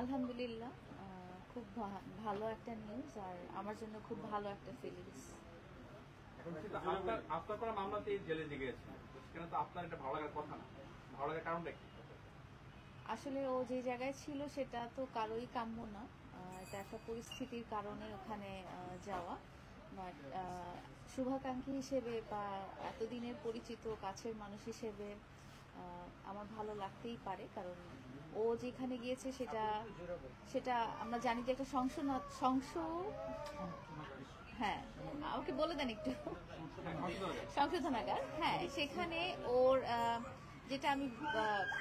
আলহামদুলিল্লাহ, খুব ভালো একটা নিউজ আর আমার জন্য খুব ভালো একটা ফিলিংস। এখন সেটা আপনার করা মামলাতে জেলে গিয়েছেন, সেখানে তো আপনার এটা ভালো লাগার কথা না। ভালো লাগার কারণটা কি? আসলে ও যে জায়গায় ছিল সেটা তো কারোই কাম্য না। এটা একটা পরিস্থিতির কারণে ওখানে যাওয়া। বাট শুভাকাঙ্ক্ষী হিসেবে বা এতদিনের পরিচিত কাছের মানুষ হিসেবে আমার ভালো লাগতেই পারে, কারণ ও যেখানে গিয়েছে সেটা সেটা আমরা জানি যে একটা হ্যাঁ, আমাকে বলে দেন একটু। সংশোধনাগার, হ্যাঁ, সেখানে ওর যেটা আমি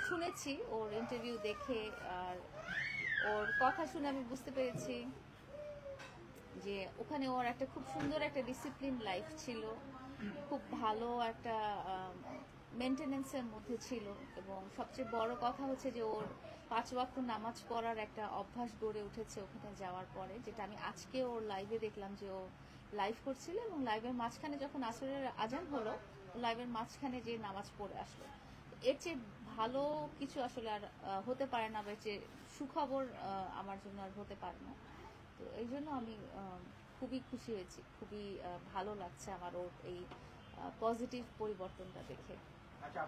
শুনেছি, ওর ইন্টারভিউ দেখে আর ওর কথা শুনে আমি বুঝতে পেরেছি যে ওখানে ওর একটা খুব সুন্দর একটা ডিসিপ্লিন লাইফ ছিল, খুব ভালো একটা মেনটেনেন্সের মধ্যে ছিল, এবং সবচেয়ে বড় কথা হচ্ছে যে ওর 5 ওয়াক্ত নামাজ পড়ার একটা অভ্যাস গড়ে উঠেছে ওখানে যাওয়ার পরে, যেটা আমি আজকে ওর লাইভে দেখলাম যে ও লাইভ করছিল, এবং লাইভের মাঝখানে যখন আসরের আজান হলো লাইভের মাঝখানে যে নামাজ পড়ে আসলো। এর চেয়ে ভালো কিছু আসলে আর হতে পারে না, বা এর চেয়ে সুখবর আমার জন্য আর হতে পারে না। তো এই জন্য আমি খুবই খুশি হয়েছি, খুবই ভালো লাগছে আমার ওর এই পজিটিভ পরিবর্তনটা দেখে। আচ্ছা,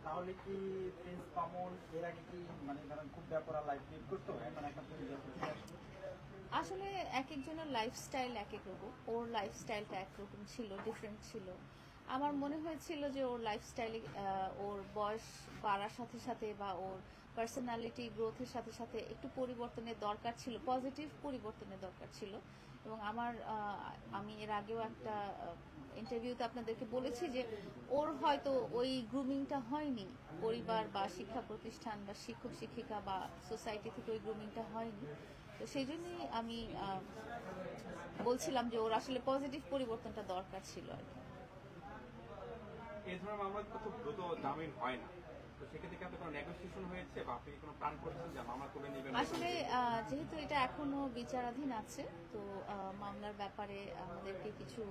তাহলে কি প্রিন্স মামুন এর আগে কি মানে ধরেন খুব ব্যাপার লাইফ লিড করতো, এখন একটা আসলে এক একজনের লাইফস্টাইল এক এক রকম, ওর লাইফস্টাইলটা একরকম ছিল, ডিফারেন্ট ছিল। আমার মনে হয়েছিল যে ওর লাইফস্টাইলে ওর বয়স বাড়ার সাথে সাথে বা ওর পার্সোনালিটি গ্রোথের সাথে সাথে একটু পরিবর্তনের দরকার ছিল, পজিটিভ পরিবর্তনের দরকার ছিল। এবং আমি এর আগেও একটা ইন্টারভিউতে আপনাদেরকে বলেছি যে ওর হয়তো ওই গ্রুমিংটা হয়নি, পরিবার বা শিক্ষা প্রতিষ্ঠান বা শিক্ষক শিক্ষিকা বা সোসাইটি থেকে ওই গ্রুমিংটা হয়নি। তো সেই জন্যই আমি বলছিলাম যে ওর আসলে পজিটিভ পরিবর্তনটা দরকার ছিল আর কি। এই ধরনের মামলা তো খুব দ্রুত জামিন হয় না, তো সেক্ষেত্রে কি আপনার কোনো নেগোসিয়েশন হয়েছে বা আপনি কোনো প্ল্যান করেছেন যে মামলা তুলে নেবেন? আসলে যেহেতু এটা এখনো বিচারাধীন আছে, তো মামলার ব্যাপারে আমাদেরকে কিছু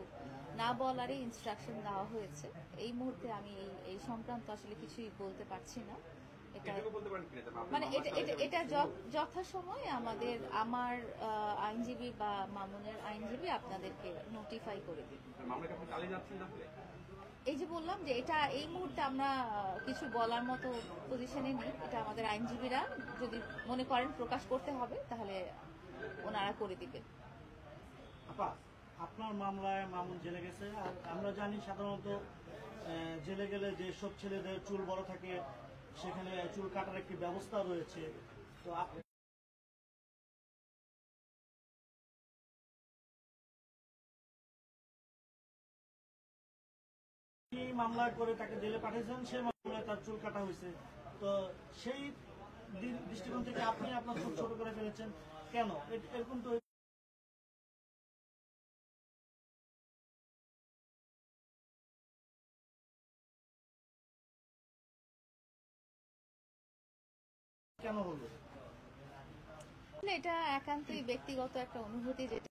না বলারই ইনস্ট্রাকশন দেওয়া হয়েছে। এই মুহূর্তে আমি এই সংক্রান্ত আসলে কিছুই বলতে পারছি না। এটা মানে এটা যথাসময়ে আমার আইনজীবী বা মামুনের আইনজীবী আপনাদেরকে নোটিফাই করে দিন। এই যে বললাম যে এটা এই মুহূর্তে আমরা কিছু বলার মতো পজিশনে নেই, এটা আমাদের আইনজীবীরা যদি মনে করেন প্রকাশ করতে হবে তাহলে ওনারা করে দিবেন। আপা, আপনার মামলায় মামুন জেলে গেছে, আর আমরা জানি সাধারণত জেলে গেলে যে সব ছেলেদের চুল বড় থাকে সেখানে চুল কাটার একটি ব্যবস্থা রয়েছে। তো আপনি মামলা করে তাকে জেলে পাঠিয়েছেন, সেই মামলায় তার চুল কাটা হয়েছে। তো সেই দৃষ্টিকোণ থেকে আপনি আপনার চুল ছোট করে ফেলেছেন কেন? এরকম তো কেন হলো? এটা একান্তই ব্যক্তিগত একটা অনুভূতি, যেটা